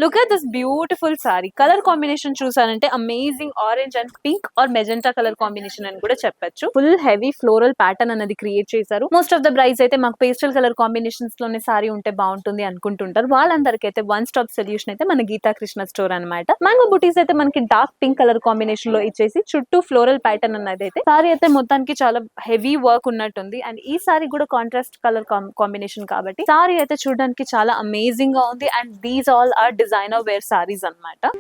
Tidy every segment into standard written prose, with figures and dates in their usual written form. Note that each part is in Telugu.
Look at this beautiful sari. Colour combination చూసారంటే amazing orange and pink or magenta colour combination అని కూడా చెప్పొచ్చు. ఫుల్ హెవీ ఫ్లోరల్ ప్యాటర్న్ అనేది క్రియేట్ చేశారు. మోస్ట్ ఆఫ్ ద బ్రైడ్స్ అయితే మాకు పేస్టల్ కలర్ కాంబినేషన్స్ లోనే సారీ ఉంటే బాగుంటుంది అనుకుంటుంటారు. వాళ్ళందరికైతే వన్ స్టాప్ సొల్యూషన్ అయితే మన గీతా కృష్ణ స్టోర్ అనమాట. మ్యాంగో బుటీస్ అయితే మనకి డార్క్ పింక్ కలర్ కాంబినేషన్ లో ఇచ్చేసి చుట్టూ ఫ్లోరల్ ప్యాటర్న్ అన్నది అయితే సారీ అయితే మొత్తానికి చాలా హెవీ వర్క్ ఉన్నట్టుంది. అండ్ ఈ సారీ కూడా కాంట్రాస్ట్ కలర్ కాంబినేషన్ కాబట్టి సారీ అయితే చూడడానికి చాలా అమేజింగ్ గా ఉంది. And these all are designer wear saris అన్నమాట.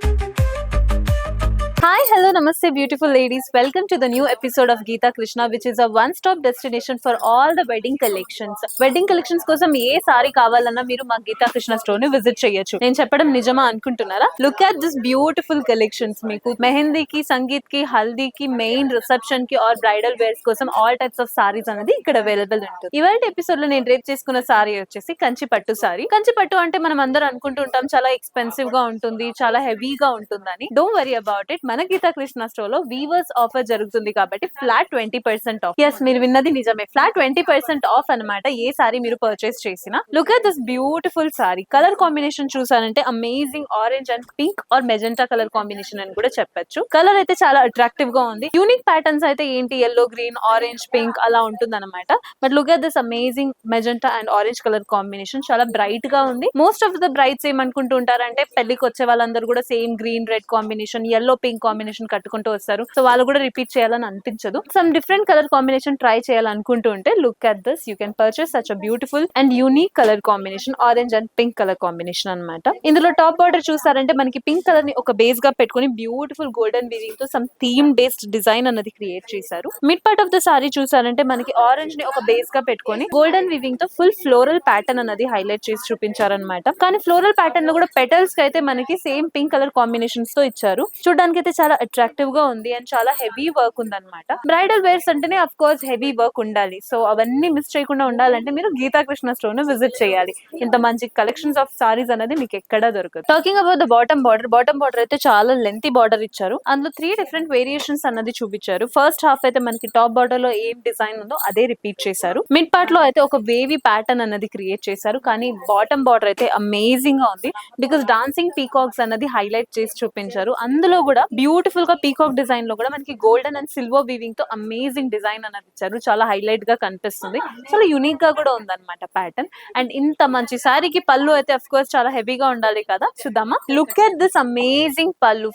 Hi, hello, namaste beautiful ladies. Welcome to the new episode of Geeta Krishna, which is a one-stop destination for all the wedding collections. Wedding collections కోసం ఏ సారీ కావాలన్నా మీరు మా గీతా కృష్ణ స్టోర్ ని విజిట్ చేయొచ్చు. నేను చెప్పడం నిజమా అనుకుంటున్నారా? Look at this beautiful collections. మీకు మెహందీకి, సంగీత్ కి, హల్దీకి, మెయిన్ రిసెప్షన్ కి ఆర్ బ్రైడల్ వేర్స్ కోసం ఆల్ టైప్స్ ఆఫ్ సారీస్ అనేది ఇక్కడ అవైలబుల్ ఉంటుంది. ఇవాళ ఎపిసోడ్ లో నేను డ్రేప్ చేసుకున్న సారీ వచ్చేసి కంచి పట్టు సారీ. కంచి పట్టు అంటే మనం అందరూ అనుకుంటుంటాం చాలా ఎక్స్పెన్సివ్ గా ఉంటుంది, చాలా హెవీగా ఉంటుందని. Don't worry about it. మన గీతా కృష్ణ స్టోర్ లో వీవర్స్ ఆఫర్ జరుగుతుంది కాబట్టి ఫ్లాట్ 20% ఆఫ్. ఎస్, మీరు విన్నది నిజమే. ఫ్లాట్ 20% ఆఫ్ అన్నమాట ఏ సారీ మీరు పర్చేస్ చేసినా. Look at this beautiful sari. Colour combination చూసారంటే amazing orange and pink or magenta colour combination అని కూడా చెప్పొచ్చు. కలర్ అయితే చాలా అట్రాక్టివ్ గా ఉంది. యూనిక్ ప్యాటర్న్స్ అయితే ఏంటి, ఎల్లో, గ్రీన్, ఆరెంజ్, పింక్ అలా ఉంటుంది అనమాట. But look at this amazing magenta and orange colour combination చాలా బ్రైట్ గా ఉంది. మోస్ట్ ఆఫ్ ద బ్రైడ్స్ ఏమనుకుంటూ ఉంటారంటే పెళ్లికి వచ్చే వాళ్ళందరూ కూడా same green red combination, yellow pink combination కట్టుకుంటూ వస్తారు. సో వాళ్ళు కూడా రిపీట్ చేయాలని అనిపించదు. Some different colour combination try చేయాలనుకుంటూ ఉంటే look at this, you can purchase such a beautiful and unique colour combination, orange and pink colour combination అనమాట. ఇందులో టాప్ బార్డర్ చూసారంటే మనకి పింక్ కలర్ ని ఒక బేస్ గా పెట్టుకుని బ్యూటిఫుల్ గోల్డెన్ వీవింగ్ తో సమ్ థీమ్ బేస్డ్ డిజైన్ అన్నది క్రియేట్ చేశారు. Mid part of the sari చూసారంటే మనకి ఆరెంజ్ ని ఒక బేస్ గా పెట్టుకుని గోల్డెన్ వీవింగ్ తో ఫుల్ ఫ్లోరల్ ప్యాటర్న్ అన్నది హైలైట్ చేసి చూపించారనమాట. కానీ ఫ్లోరల్ ప్యాటర్న్ లో కూడా పెటల్స్ కి అయితే మనకి సేమ్ పింక్ కలర్ కాంబినేషన్స్ తో ఇచ్చారు. చూడడానికి అయితే చాలా అట్రాక్టివ్ గా ఉంది అండ్ చాలా హెవీ వర్క్ ఉందన్నమాట. బ్రైడల్ వేర్స్ అంటేనే అఫ్ కోర్స్ హెవీ వర్క్ ఉండాలి. సో అవన్నీ మిస్ చేయకుండా ఉండాలంటే మీరు గీతా కృష్ణ స్టోర్ ను విజిట్ చేయాలి. ఇంత మంచి కలెక్షన్స్ ఆఫ్ సారీస్ అనేది మీకు ఎక్కడా దొరకదు. Talking about the bottom border అయితే చాలా లెంతీ బార్డర్ ఇచ్చారు. అందులో 3 డిఫరెంట్ వేరియేషన్స్ అన్నది చూపించారు. ఫస్ట్ హాఫ్ అయితే మనకి టాప్ బార్డర్ లో ఏం డిజైన్ ఉందో అదే రిపీట్ చేశారు. మిడ్ పార్ట్ లో అయితే ఒక వేవీ ప్యాటర్న్ అన్నది క్రియేట్ చేశారు. కానీ బాటమ్ బార్డర్ అయితే అమేజింగ్ గా ఉంది. బికాస్ డాన్సింగ్ పీకాక్స్ అన్నది హైలైట్ చేసి చూపించారు. అందులో కూడా బ్యూటిఫుల్ గా పీకాక్ డిజైన్ లో కూడా మనకి గోల్డెన్ అండ్ సిల్వర్ వీవింగ్ తో అమేజింగ్ డిజైన్ అన్నది ఇచ్చారు. చాలా హైలైట్ గా కనిపిస్తుంది. చాలా యూనిక్ గా కూడా ఉందన్నమాట ప్యాటర్న్. అండ్ ఇంత మంచి సారీకి పళ్ళు అయితే అఫ్ కోర్స్ చాలా హెవీగా ఉండాలి కదా. చూద్దామా? లుక్ ఎట్ దిస్ అమేజింగ్ పళ్ళు.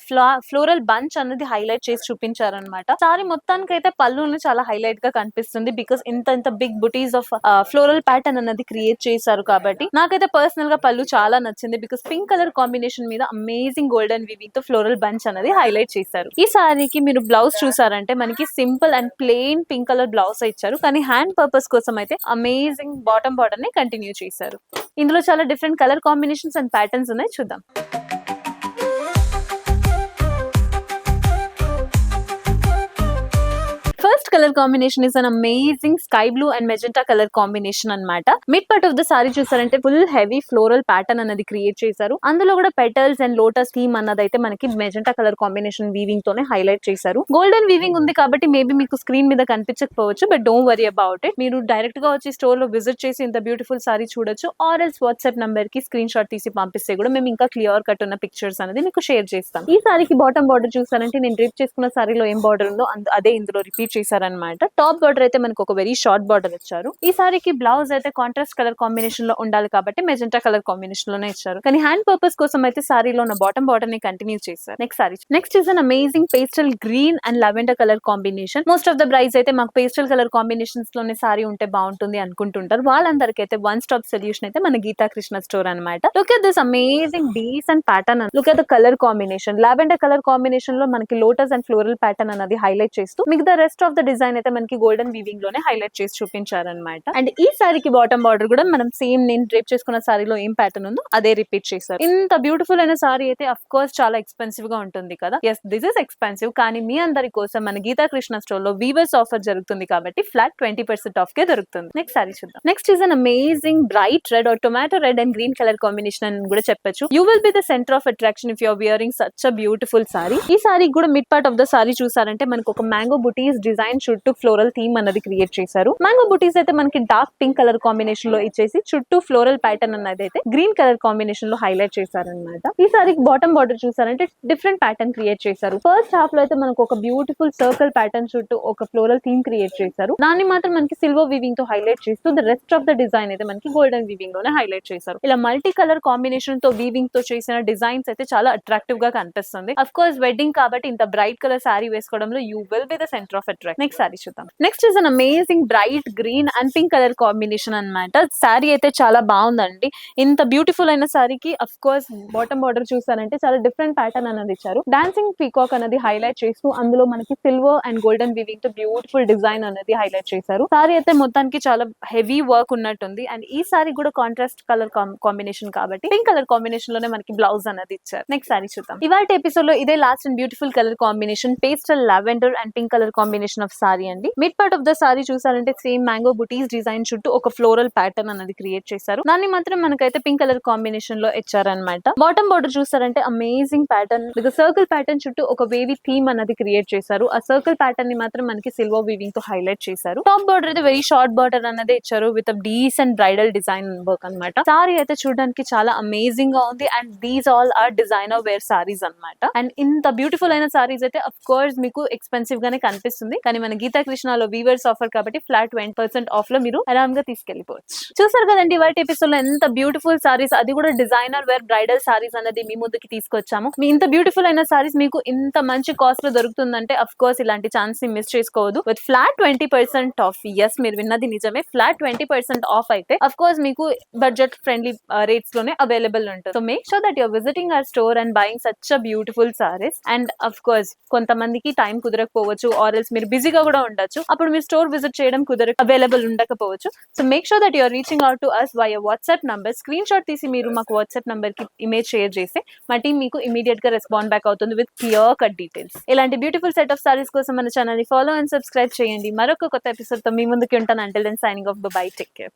ఫ్లోరల్ బంచ్ అన్నది హైలైట్ చేసి చూపించారనమాట. సారీ మొత్తానికి అయితే పళ్ళు చాలా హైలైట్ గా కనిపిస్తుంది. బికాస్ ఇంత big buttis of floral pattern అన్నది క్రియేట్ చేశారు కాబట్టి నాకైతే పర్సనల్ గా పళ్ళు చాలా నచ్చింది. బికాస్ పింక్ కలర్ కాంబినేషన్ మీద అమేజింగ్ గోల్డెన్ వీవింగ్ తో ఫ్లోరల్ బంచ్ అనేది హైలైట్ చేశారు. ఈ సారీకి మీరు బ్లౌజ్ చూసారంటే మనకి simple and plain pink colour blouse ఇచ్చారు. కానీ హ్యాండ్ పర్పస్ కోసం అయితే అమేజింగ్ బాటమ్ బార్డర్ ని కంటిన్యూ చేశారు. ఇందులో చాలా different colour combinations and patterns ఉన్నాయి. చూద్దాం. First colour combination is an amazing sky blue and magenta colour combination అన్నమాట. Mid part of the sari చూసారంటే ఫుల్ హెవీ ఫ్లోరల్ ప్యాటర్న్ అన్నది క్రియేట్ చేశారు. అందులో కూడా పెటల్స్ అండ్ లోటస్ థీమ్ అన్నది అయితే మనకి మెజెంటా కలర్ కాంబినేషన్ వీవింగ్ తోనే హైలైట్ చేశారు. గోల్డెన్ వీవింగ్ ఉంది కాబట్టి మేబీ మీకు స్క్రీన్ మీద కనిపించకపోవచ్చు. But don't worry about it. మీరు డైరెక్ట్ గా వచ్చి స్టోర్ లో విజిట్ చేసి ఇంత బ్యూటిఫుల్ సారీ చూడొచ్చు. ఆర్ ఎల్స్ వాట్సాప్ నంబర్ కి స్క్రీన్ షాట్ తీసి పంపిస్తే కూడా మేము ఇంకా క్లియర్ కట్ ఉన్న పిక్చర్స్ అనేది మీకు షేర్ చేస్తాం. ఈ సారీకి బాటమ్ బార్డర్ చూసారంటే నేను డ్రిప్ చేసుకున్న సారీలో ఏం బార్డర్ ఉందో అదే ఇందులో రిపీట్ చేశారనమాట. టాప్ బార్డర్ అయితే మనకు ఒక వెరీ షార్ట్ బార్డర్ ఇచ్చారు. ఈ సారీకి బ్లౌజ్ అయితే కాంట్రాస్ట్ కలర్ కాంబినేషన్ లో ఉండాలి కాబట్టి మెజెంటా కలర్ కాంబినేషన్ లోనే ఇచ్చారు. కానీ హ్యాండ్ పర్పస్ కోసం అయితే సారీలో ఉన్న బాటమ్ బార్డర్ ని కంటిన్యూ చేశారు. Next is an amazing pastel green and lavender colour combination. Most of the brides అయితే మాకు పేస్టల్ కలర్ కాంబినేషన్స్ లోనే సారీ ఉంటే బాగుంటుంది అనుకుంటుంటారు. వాళ్ళందరికీ అయితే వన్ స్టాప్ సొల్యూషన్ అయితే మన గీతా కృష్ణ స్టోర్ అనమాట. Look at this amazing decent pattern. Look at the colour combination. Lavender colour combination లో మనకి లోటస్ అండ్ ఫ్లోరల్ ప్యాటర్న్ అనేది హైలైట్ చేస్తూ మిగతా రెస్ట్ ఆఫ్ ద డిజైన్ అయితే మనకి గోల్డెన్ వీవింగ్ లోనే హైలైట్ చేసి చూపించారనమాట. అండ్ ఈ సారీకి బాటమ్ బార్డర్ కూడా మనం సేమ్ నేను డ్రేప్ చేసుకున్న సారీలో ఏం ప్యాటర్న్ ఉందో అదే రిపీట్ చేశారు. ఇంత బ్యూటిఫుల్ అయిన సారీ అయితే అఫ్ కోర్స్ చాలా ఎక్స్పెన్సివ్ గా ఉంటుంది కదా. Yes, this is expensive. కానీ మీ అందరి కోసం మన గీతా కృష్ణ స్టోర్ లో వీవర్స్ ఆఫర్ జరుగుతుంది కాబట్టి ఫ్లాట్ 20% ఆఫ్ కే దొరుకుతుంది. నెక్స్ట్ సారీ చూద్దాం. Next is an amazing bright red or tomato red and green colour combination అని కూడా చెప్పొచ్చు. You will be the centre of attraction if you're wearing such a beautiful sari. ఈ సారీ కూడా mid part of the sari చూసారంటే మనకు ఒక మ్యాంగో బుటీస్ డిజైన్ చుట్టూ ఫ్లోరల్ థీమ్ అన్నది క్రియేట్ చేశారు. మ్యాంగో బుటీస్ అయితే మనకి డార్క్ పింక్ కలర్ కాంబినేషన్ లో ఇచ్చేసి చుట్టూ ఫ్లోరల్ ప్యాటర్న్ అన్నది అయితే గ్రీన్ కలర్ కాంబినేషన్ లో హైలైట్ చేశారనమాట. ఈ సారీకి బాటమ్ బార్డర్ చూసారంటే డిఫరెంట్ ప్యాటర్న్ క్రియేట్ చేశారు. ఫస్ట్ హాఫ్ లో అయితే మనకు ఒక బ్యూటిఫుల్ సర్కిల్ ప్యాటర్న్ చుట్టూ ఒక ఫ్లోరల్ థీమ్ క్రియేట్ చేశారు. దాన్ని మాత్రం మనకి సిల్వర్ వీవింగ్ తో హైలైట్ చేస్తూ the rest of the design అయితే మనకి గోల్డెన్ వీవింగ్ లోనే హైలైట్ చేశారు. ఇలా మల్టీ కలర్ కాంబినేషన్ తో వీవింగ్ తో చేసిన డిజైన్స్ అయితే చాలా అట్రాక్టివ్ గా కనిపిస్తుంది. అఫ్ కోర్స్ వెడ్డింగ్ కాబట్టి ఇంత బ్రైట్ కలర్ సారీ వేసుకోవడంలో you will be the centre of attraction. Next sari చూద్దాం. Next is an amazing bright green and pink colour combination అన్నమాట. సారీ అయితే చాలా బాగుందండి. ఇంత బ్యూటిఫుల్ అయిన సారీకి అఫ్ కోర్స్ బాటమ్ బార్డర్ చూసారంటే చాలా డిఫరెంట్ ప్యాటర్న్ అనేది ఇచ్చారు. డాన్సింగ్ పీకాక్ అనేది హైలైట్ చేస్తూ అందులో మనకి సిల్వర్ అండ్ గోల్డెన్ వీవింగ్ తో బ్యూటిఫుల్ డిజైన్ అనేది హైలైట్ చేశారు. సారీ అయితే మొత్తానికి చాలా హెవీ వర్క్ ఉన్నట్టుంది. అండ్ ఈ సారీ కూడా కాంట్రాస్ట్ కలర్ కాంబినేషన్ కాబట్టి పింక్ కలర్ కాంబినేషన్ లోనే మనకి బ్లౌజ్ అనేది ఇచ్చారు. నెక్స్ట్ సారీ చూద్దాం. ఇవాళ ఎపిసోడ్ లో ఇదే last and beautiful colour combination pastel lavender and pink colour combination of sari అండి. Mid part of the sari చూసారంటే సేమ్ మ్యాంగో బుటీస్ డిజైన్ చుట్టూ ఒక ఫ్లోరల్ ప్యాటర్న్ అనేది క్రియేట్ చేశారు. దాన్ని మాత్రం మనకైతే పింక్ కలర్ కాంబినేషన్ లో ఇచ్చారనమాట. బాటమ్ బార్డర్ చూసారంటే amazing pattern with circle pattern చుట్టూ ఒక వేవీ థీమ్ అనేది క్రియేట్ చేశారు. ఆ సర్కిల్ ప్యాటర్న్ ని మాత్రం మనకి సిల్వర్ వీవింగ్ తో హైలైట్ చేశారు. టాప్ బార్డర్ అయితే వెరీ షార్ట్ బార్డర్ అనేది ఇచ్చారు with decent bridal design work అనమాట. సారీ అయితే చూడడానికి చాలా అమేజింగ్ గా ఉంది. And these all are designer wear saris అనమాట. అండ్ ఇంత బ్యూటిఫుల్ అయిన సారీస్ అయితే అఫ్ కోర్స్ మీకు ఎక్స్పెన్సివ్ గానే కనిపిస్తుంది. కానీ మన గీతా కృష్ణలో వీవర్స్ ఆఫర్ కాబట్టి ఫ్లాట్ 20% ఆఫ్ లో మీరు ఆరామ్ గా తీసుకెళ్లిపోవచ్చు. చూసారు కదండి వాటి ఎపిసోడ్ లో ఎంత బ్యూటిఫుల్ సారీస్, అది కూడా డిజైనర్ వేర్ బ్రైడల్ సారీస్ అనేది మీ ముందుకి తీసుకొచ్చాము. మీ ఇంత బ్యూటిఫుల్ అయిన సారీస్ మీకు ఇంత మంచి కాస్ట్ లో దొరుకుతుందంటే అఫ్ కోర్స్ ఇలాంటి ఛాన్స్ ని మిస్ చేసుకోవద్దు. With flat 20% of. ఎస్, మీరు విన్నది నిజమే. ఫ్లాట్ 20% ఆఫ్ అయితే అఫ్ కోర్స్ మీకు బడ్జెట్ ఫ్రెండ్లీ రేట్స్ లోనే అవైలబుల్ ఉంటుంది. So make sure that you're visiting our store and buying such a beautiful saris. And of course కొంతమందికి టైం కుదరకపోవచ్చు ఆర్ ఎల్స్ మీరు బిజీగా కూడా ఉండొచ్చు. అప్పుడు మీరు స్టోర్ విజిట్ చేయడం అవైలబుల్ ఉండకపోవచ్చు. So make sure that you're reaching out to us via WhatsApp number. Screenshot తీసి మీరు మాకు వాట్సాప్ నంబర్ కి ఇమేజ్ షేర్ చేస్తే మా టీం మీకు ఇమీడియట్ గా రెస్పాండ్ బ్యాక్ అవుతుంది విత్ క్లియర్ కట్ డీటెయిల్స్. ఇలాంటి బ్యూటిఫుల్ సెట్ ఆఫ్ సారీస్ కోసం మన ఛానల్ ని ఫాలో అండ్ సబ్స్క్రైబ్ చేయండి. మరొక కొత్త ఎపిసోడ్ తో మీ ముందుకి ఉంటాను. Until then signing off. Bye, take care.